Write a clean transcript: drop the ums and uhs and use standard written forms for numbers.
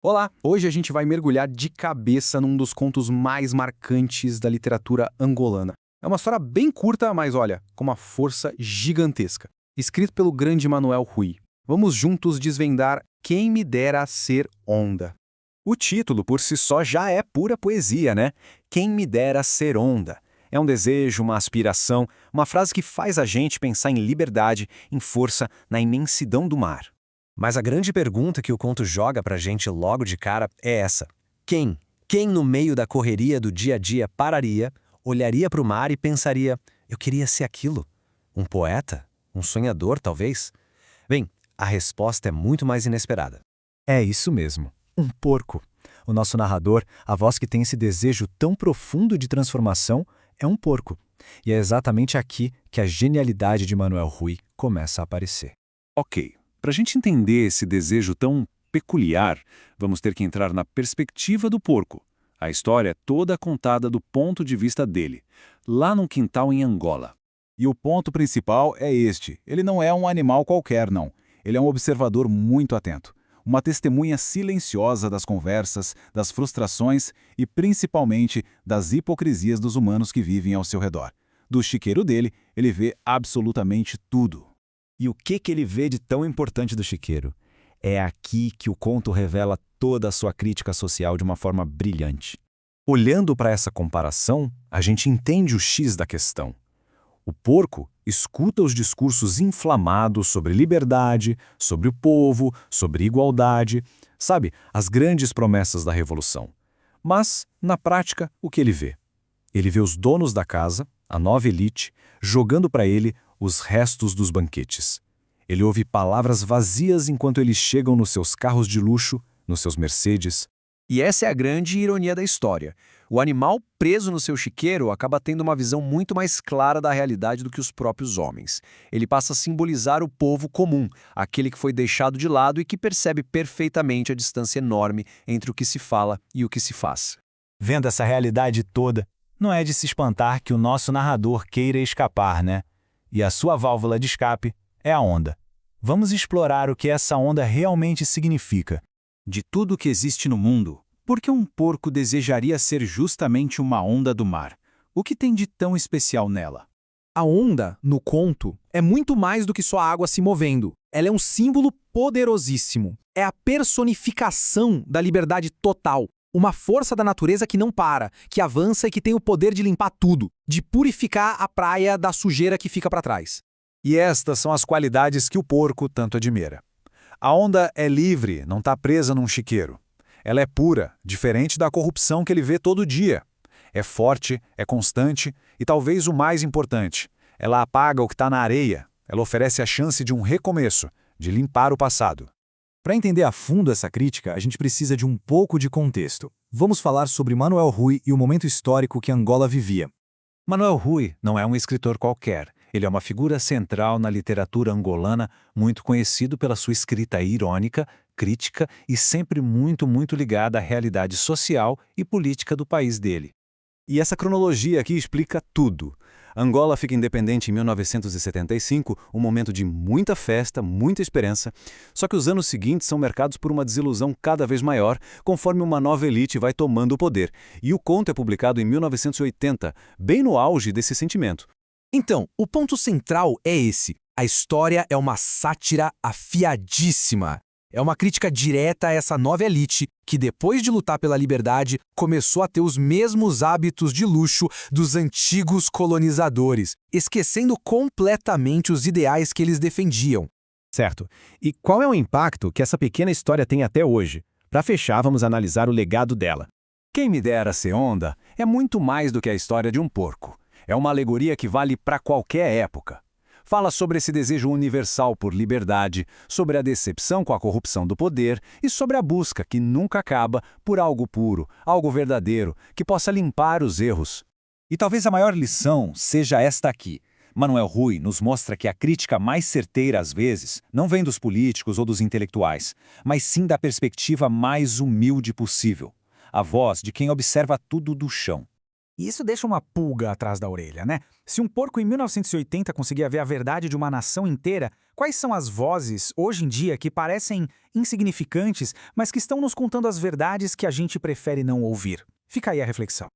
Olá! Hoje a gente vai mergulhar de cabeça num dos contos mais marcantes da literatura angolana. É uma história bem curta, mas olha, com uma força gigantesca. Escrito pelo grande Manuel Rui. Vamos juntos desvendar Quem Me Dera Ser Onda. O título por si só já é pura poesia, né? Quem me dera ser onda. É um desejo, uma aspiração, uma frase que faz a gente pensar em liberdade, em força, na imensidão do mar. Mas a grande pergunta que o conto joga pra gente logo de cara é essa. Quem? Quem no meio da correria do dia a dia pararia, olharia para o mar e pensaria, eu queria ser aquilo? Um poeta? Um sonhador, talvez? Bem, a resposta é muito mais inesperada. É isso mesmo, um porco. O nosso narrador, a voz que tem esse desejo tão profundo de transformação, é um porco. E é exatamente aqui que a genialidade de Manuel Rui começa a aparecer. Ok, para a gente entender esse desejo tão peculiar, vamos ter que entrar na perspectiva do porco. A história é toda contada do ponto de vista dele, lá num quintal em Angola. E o ponto principal é este: ele não é um animal qualquer, não. Ele é um observador muito atento. Uma testemunha silenciosa das conversas, das frustrações e, principalmente, das hipocrisias dos humanos que vivem ao seu redor. Do chiqueiro dele, ele vê absolutamente tudo. E o que ele vê de tão importante do chiqueiro? É aqui que o conto revela toda a sua crítica social de uma forma brilhante. Olhando para essa comparação, a gente entende o X da questão. O porco escuta os discursos inflamados sobre liberdade, sobre o povo, sobre igualdade, sabe, as grandes promessas da revolução. Mas, na prática, o que ele vê? Ele vê os donos da casa, a nova elite, jogando para ele os restos dos banquetes. Ele ouve palavras vazias enquanto eles chegam nos seus carros de luxo, nos seus Mercedes. E essa é a grande ironia da história. O animal preso no seu chiqueiro acaba tendo uma visão muito mais clara da realidade do que os próprios homens. Ele passa a simbolizar o povo comum, aquele que foi deixado de lado e que percebe perfeitamente a distância enorme entre o que se fala e o que se faz. Vendo essa realidade toda, não é de se espantar que o nosso narrador queira escapar, né? E a sua válvula de escape é a onda. Vamos explorar o que essa onda realmente significa. De tudo que existe no mundo, por que um porco desejaria ser justamente uma onda do mar? O que tem de tão especial nela? A onda, no conto, é muito mais do que só a água se movendo. Ela é um símbolo poderosíssimo. É a personificação da liberdade total. Uma força da natureza que não para, que avança e que tem o poder de limpar tudo, de purificar a praia da sujeira que fica para trás. E estas são as qualidades que o porco tanto admira. A onda é livre, não está presa num chiqueiro. Ela é pura, diferente da corrupção que ele vê todo dia. É forte, é constante e talvez o mais importante, ela apaga o que está na areia. Ela oferece a chance de um recomeço, de limpar o passado. Para entender a fundo essa crítica, a gente precisa de um pouco de contexto. Vamos falar sobre Manuel Rui e o momento histórico que Angola vivia. Manuel Rui não é um escritor qualquer. Ele é uma figura central na literatura angolana, muito conhecido pela sua escrita irônica, crítica e sempre muito ligada à realidade social e política do país dele. E essa cronologia aqui explica tudo. Angola fica independente em 1975, um momento de muita festa, muita esperança, só que os anos seguintes são marcados por uma desilusão cada vez maior, conforme uma nova elite vai tomando o poder. E o conto é publicado em 1980, bem no auge desse sentimento. Então, o ponto central é esse. A história é uma sátira afiadíssima. É uma crítica direta a essa nova elite que, depois de lutar pela liberdade, começou a ter os mesmos hábitos de luxo dos antigos colonizadores, esquecendo completamente os ideais que eles defendiam. Certo. E qual é o impacto que essa pequena história tem até hoje? Para fechar, vamos analisar o legado dela. Quem me dera ser onda é muito mais do que a história de um porco. É uma alegoria que vale para qualquer época. Fala sobre esse desejo universal por liberdade, sobre a decepção com a corrupção do poder e sobre a busca, que nunca acaba, por algo puro, algo verdadeiro, que possa limpar os erros. E talvez a maior lição seja esta aqui. Manuel Rui nos mostra que a crítica mais certeira, às vezes, não vem dos políticos ou dos intelectuais, mas sim da perspectiva mais humilde possível. A voz de quem observa tudo do chão. E isso deixa uma pulga atrás da orelha, né? Se um porco em 1980 conseguia ver a verdade de uma nação inteira, quais são as vozes, hoje em dia, que parecem insignificantes, mas que estão nos contando as verdades que a gente prefere não ouvir? Fica aí a reflexão.